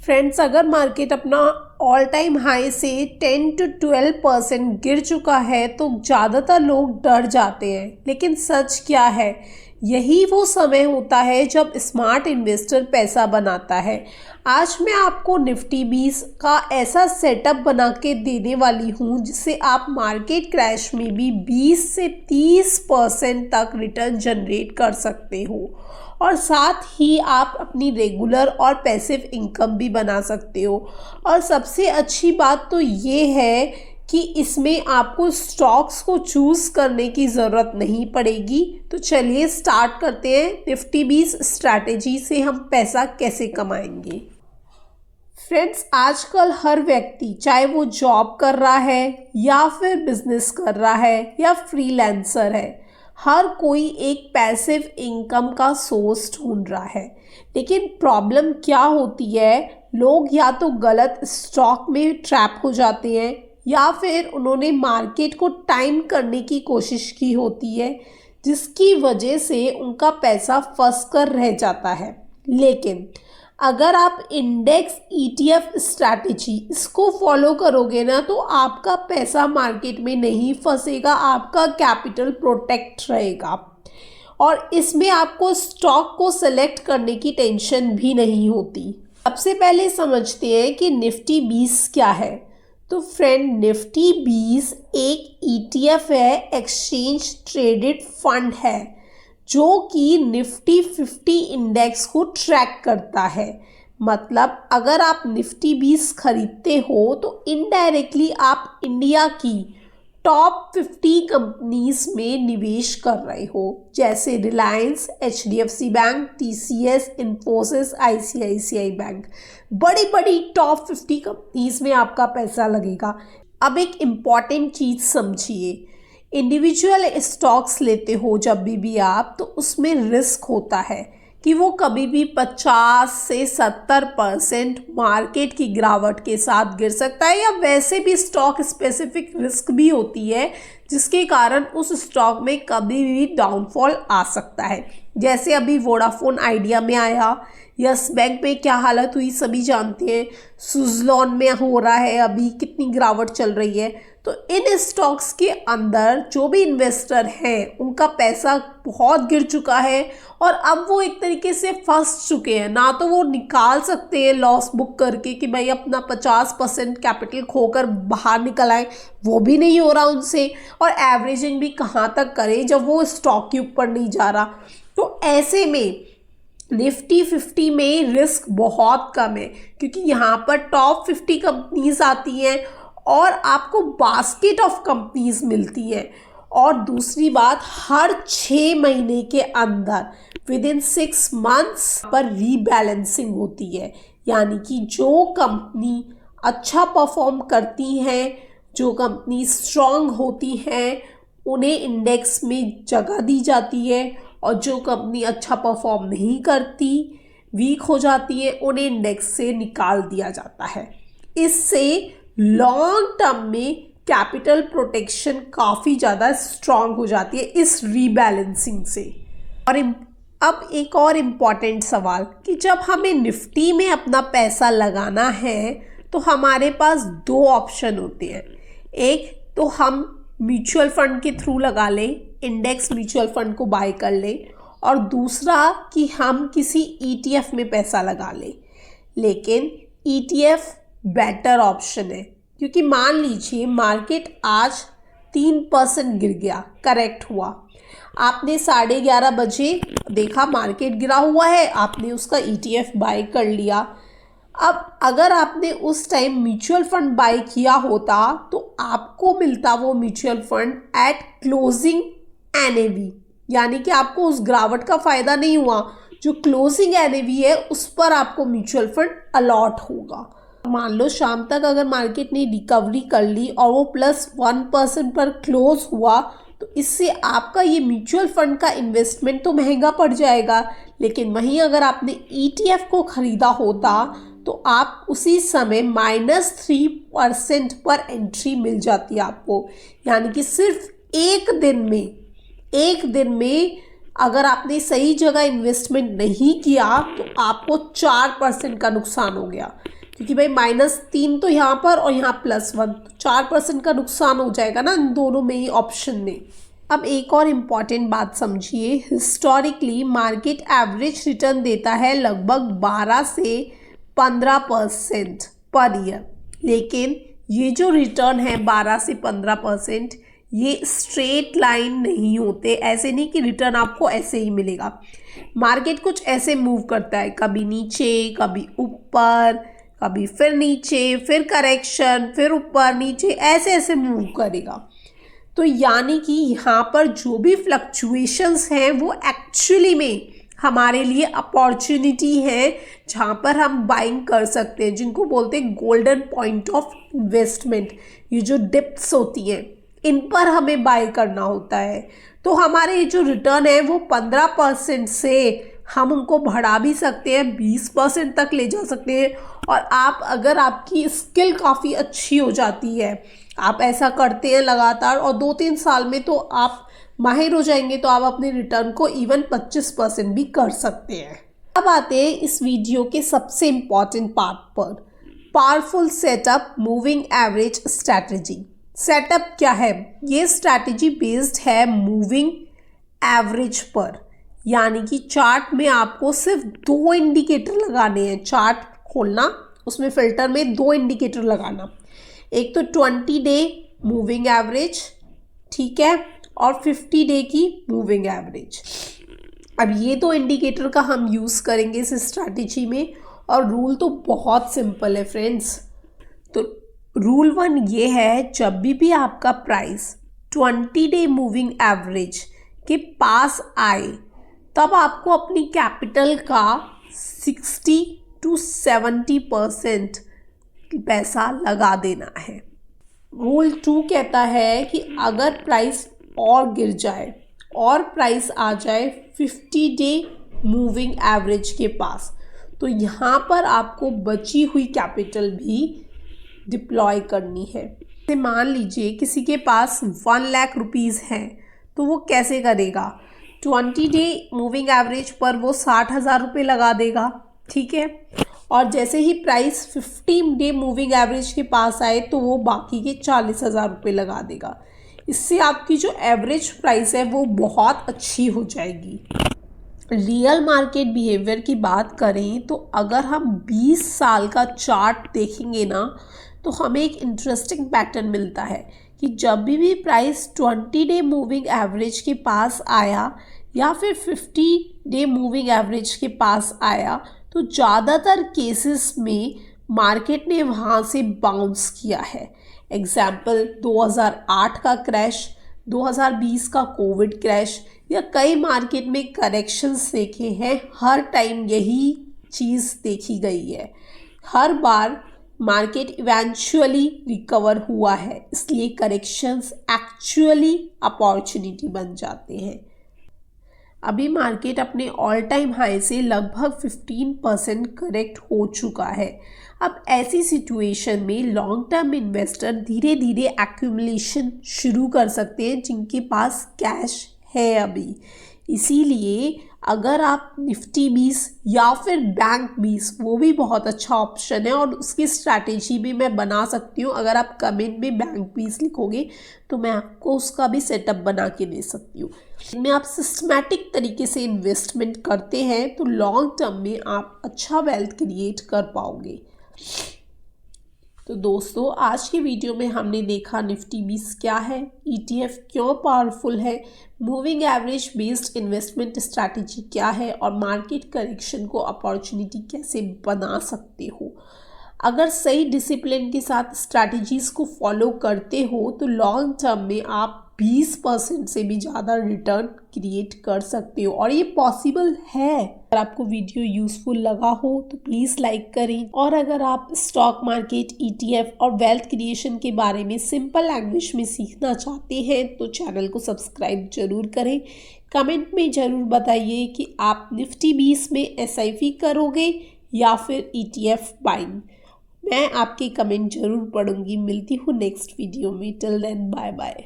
Friends, अगर market अपना all time high से 10 to 12% गिर चुका है तो ज़्यादातर लोग डर जाते हैं। लेकिन सच क्या है, यही वो समय होता है जब स्मार्ट इन्वेस्टर पैसा बनाता है। आज मैं आपको निफ्टी 20 का ऐसा सेटअप बना के देने वाली हूँ जिससे आप मार्केट क्रैश में भी 20 से 30% तक रिटर्न जनरेट कर सकते हो और साथ ही आप अपनी रेगुलर और पैसिव इनकम भी बना सकते हो। और सबसे अच्छी बात तो ये है कि इसमें आपको स्टॉक्स को चूज़ करने की ज़रूरत नहीं पड़ेगी। तो चलिए स्टार्ट करते हैं निफ्टी 20 स्ट्रैटेजी से हम पैसा कैसे कमाएंगे। फ्रेंड्स, आजकल हर व्यक्ति, चाहे वो जॉब कर रहा है या फिर बिजनेस कर रहा है या फ्रीलांसर है, हर कोई एक पैसिव इनकम का सोर्स ढूंढ रहा है। लेकिन प्रॉब्लम क्या होती है, लोग या तो गलत स्टॉक में ट्रैप हो जाते हैं या फिर उन्होंने मार्केट को टाइम करने की कोशिश की होती है, जिसकी वजह से उनका पैसा फंस कर रह जाता है। लेकिन अगर आप इंडेक्स ETF स्ट्रैटेजी इसको फॉलो करोगे ना, तो आपका पैसा मार्केट में नहीं फंसेगा, आपका कैपिटल प्रोटेक्ट रहेगा और इसमें आपको स्टॉक को सेलेक्ट करने की टेंशन भी नहीं होती। सबसे पहले समझते हैं कि निफ्टी 20 क्या है। तो फ्रेंड, निफ्टी 20 एक ETF है, एक्सचेंज ट्रेडेड फंड है, जो कि निफ्टी 50 इंडेक्स को ट्रैक करता है। मतलब अगर आप निफ्टी 20 खरीदते हो तो इनडायरेक्टली आप इंडिया की टॉप 50 कंपनीज में निवेश कर रहे हो, जैसे Reliance, HDFC bank, TCS, Infosys, ICICI bank. बड़ी बड़ी टॉप 50 कंपनीज में आपका पैसा लगेगा। अब एक इम्पॉर्टेंट चीज़ समझिए, इंडिविजुअल स्टॉक्स लेते हो जब भी आप, तो उसमें रिस्क होता है कि वो कभी भी 50 से 70% मार्केट की गिरावट के साथ गिर सकता है, या वैसे भी स्टॉक स्पेसिफिक रिस्क भी होती है जिसके कारण उस स्टॉक में कभी भी डाउनफॉल आ सकता है। जैसे अभी वोडाफोन आइडिया में आया, यस बैंक में क्या हालत हुई सभी जानते हैं, सुज़लॉन में हो रहा है, अभी कितनी गिरावट चल रही है। तो इन स्टॉक्स के अंदर जो भी इन्वेस्टर हैं उनका पैसा बहुत गिर चुका है और अब वो एक तरीके से फंस चुके हैं। ना तो वो निकाल सकते हैं लॉस बुक करके कि भाई अपना 50% कैपिटल खोकर बाहर निकल आए, वो भी नहीं हो रहा उनसे, और एवरेजिंग भी कहाँ तक करें जब वो स्टॉक के ऊपर नहीं जा रहा। तो ऐसे में निफ्टी 50 में रिस्क बहुत कम है, क्योंकि यहाँ पर टॉप 50 कंपनीज आती हैं और आपको बास्केट ऑफ कंपनीज मिलती है। और दूसरी बात, हर 6 महीने के अंदर विदिन 6 मंथ्स पर रीबैलेंसिंग होती है, यानी कि जो कंपनी अच्छा परफॉर्म करती हैं, जो कंपनी स्ट्रांग होती हैं, उन्हें इंडेक्स में जगह दी जाती है, और जो कंपनी अच्छा परफॉर्म नहीं करती, वीक हो जाती है, उन्हें इंडेक्स से निकाल दिया जाता है। इससे लॉन्ग टर्म में कैपिटल प्रोटेक्शन काफ़ी ज़्यादा स्ट्रांग हो जाती है इस रीबैलेंसिंग से। और अब एक और इम्पॉर्टेंट सवाल कि जब हमें निफ्टी में अपना पैसा लगाना है तो हमारे पास 2 ऑप्शन होते हैं। एक तो हम म्यूचुअल फंड के थ्रू लगा लें, इंडेक्स म्यूचुअल फंड को बाय कर लें, और दूसरा कि हम किसी ETF में पैसा लगा लें। लेकिन ETF बेटर ऑप्शन है, क्योंकि मान लीजिए मार्केट आज 3% गिर गया, करेक्ट हुआ, आपने 11:30 बजे देखा मार्केट गिरा हुआ है, आपने उसका ETF बाय कर लिया। अब अगर आपने उस टाइम म्यूचुअल फंड बाय किया होता तो आपको मिलता वो mutual fund eight closing NAV, यानी कि आपको उस गिरावट का फ़ायदा नहीं हुआ, जो क्लोजिंग NAV है उस पर आपको म्यूचुअल फंड अलॉट होगा। मान लो शाम तक अगर मार्केट ने रिकवरी कर ली और वो +1% पर क्लोज हुआ, तो इससे आपका ये म्यूचुअल फंड का इन्वेस्टमेंट तो महंगा पड़ जाएगा। लेकिन वहीं अगर आपने ETF को ख़रीदा होता तो आप उसी समय -3% पर एंट्री मिल जाती है आपको, यानी कि सिर्फ एक दिन में अगर आपने सही जगह इन्वेस्टमेंट नहीं किया तो आपको 4% का नुकसान हो गया, क्योंकि भाई -3 तो यहाँ पर और यहाँ +1, तो 4% का नुकसान हो जाएगा ना इन दोनों में ही ऑप्शन में। अब एक और इम्पॉर्टेंट बात समझिए, हिस्टोरिकली मार्केट एवरेज रिटर्न देता है लगभग 12 से 15% पर ईयर, लेकिन ये जो रिटर्न है 12 से 15% ये स्ट्रेट लाइन नहीं होते। ऐसे नहीं कि रिटर्न आपको ऐसे ही मिलेगा। मार्केट कुछ ऐसे मूव करता है, कभी नीचे कभी ऊपर, कभी फिर नीचे फिर करेक्शन फिर ऊपर नीचे, ऐसे ऐसे मूव करेगा। तो यानी कि यहाँ पर जो भी फ्लक्चुएशंस हैं वो एक्चुअली में हमारे लिए अपॉर्चुनिटी है जहाँ पर हम बाइंग कर सकते हैं, जिनको बोलते हैं गोल्डन पॉइंट ऑफ इन्वेस्टमेंट। ये जो डिप्स होती हैं इन पर हमें बाय करना होता है। तो हमारे जो रिटर्न है वो 15% से हम उनको बढ़ा भी सकते हैं, 20% तक ले जा सकते हैं। और आप अगर आपकी स्किल काफ़ी अच्छी हो जाती है, आप ऐसा करते हैं लगातार और 2-3 साल में तो आप माहिर हो जाएंगे, तो आप अपने रिटर्न को इवन 25% भी कर सकते हैं। अब आते हैं इस वीडियो के सबसे इम्पॉर्टेंट पार्ट पर, powerful setup moving average strategy. Setup क्या है? ये स्ट्रैटेजी बेस्ड है मूविंग एवरेज पर, यानी कि चार्ट में आपको सिर्फ 2 इंडिकेटर लगाने हैं। चार्ट खोलना, उसमें फिल्टर में 2 इंडिकेटर लगाना, एक तो 20 डे मूविंग एवरेज, ठीक है, और 50 डे की मूविंग एवरेज। अब ये 2 इंडिकेटर का हम यूज़ करेंगे इस स्ट्रैटेजी में, और रूल तो बहुत सिंपल है फ्रेंड्स। तो रूल 1 ये है, जब भी आपका प्राइस 20 डे मूविंग एवरेज के पास आए तब आपको अपनी कैपिटल का 60 to 70% पैसा लगा देना है। रूल 2 कहता है कि अगर प्राइस और गिर जाए और प्राइस आ जाए 50 डे मूविंग एवरेज के पास, तो यहाँ पर आपको बची हुई कैपिटल भी डिप्लॉय करनी है। जैसे मान लीजिए किसी के पास 1 लाख रुपीज़ हैं, तो वो कैसे करेगा? 20 डे मूविंग एवरेज पर वो 60,000 रुपये लगा देगा, ठीक है। और जैसे ही प्राइस 50 डे मूविंग एवरेज के पास आए तो वो बाकी के 40,000 रुपये लगा देगा। इससे आपकी जो एवरेज प्राइस है वो बहुत अच्छी हो जाएगी। रियल मार्केट बिहेवियर की बात करें तो अगर हम 20 साल का चार्ट देखेंगे ना, तो हमें एक इंटरेस्टिंग पैटर्न मिलता है कि जब भी प्राइस 20 डे मूविंग एवरेज के पास आया या फिर 50 डे मूविंग एवरेज के पास आया, तो ज़्यादातर केसेस में मार्केट ने वहाँ से बाउंस किया है। एग्जाम्पल 2008 का क्रैश, 2020 का कोविड क्रैश, या कई मार्केट में करेक्शंस देखे हैं। हर टाइम यही चीज़ देखी गई है, हर बार मार्केट इवेंचुअली रिकवर हुआ है, इसलिए करेक्शंस एक्चुअली अपॉर्चुनिटी बन जाते हैं। अभी मार्केट अपने ऑल टाइम हाई से लगभग 15% करेक्ट हो चुका है। अब ऐसी सिचुएशन में लॉन्ग टर्म इन्वेस्टर धीरे धीरे एक्यूमुलेशन शुरू कर सकते हैं जिनके पास कैश है अभी। इसीलिए अगर आप निफ्टी 20 या फिर बैंक 20, वो भी बहुत अच्छा ऑप्शन है और उसकी स्ट्रैटेजी भी मैं बना सकती हूँ। अगर आप कमेंट में बैंक 20 लिखोगे तो मैं आपको उसका भी सेटअप बना के दे सकती हूँ। इनमें आप सिस्टमैटिक तरीके से इन्वेस्टमेंट करते हैं तो लॉन्ग टर्म में आप अच्छा वेल्थ क्रिएट कर पाओगे। तो दोस्तों, आज के वीडियो में हमने देखा निफ्टी 20 क्या है, ETF क्यों पावरफुल है, moving average based investment strategy क्या है और मार्केट करेक्शन को अपॉर्चुनिटी कैसे बना सकते हो। अगर सही डिसिप्लिन के साथ स्ट्रैटेजीज को फॉलो करते हो तो लॉन्ग टर्म में आप 20% से भी ज़्यादा रिटर्न क्रिएट कर सकते हो और ये पॉसिबल है। अगर आपको वीडियो यूजफुल लगा हो तो प्लीज़ लाइक करें, और अगर आप स्टॉक मार्केट, ETF और वेल्थ क्रिएशन के बारे में सिंपल लैंग्वेज में सीखना चाहते हैं तो चैनल को सब्सक्राइब जरूर करें। कमेंट में ज़रूर बताइए कि आप निफ्टी 20 में SIP करोगे या फिर ETF बाइंग। मैं आपके कमेंट जरूर पढ़ूंगी। मिलती हूँ नेक्स्ट वीडियो में। Till then bye bye.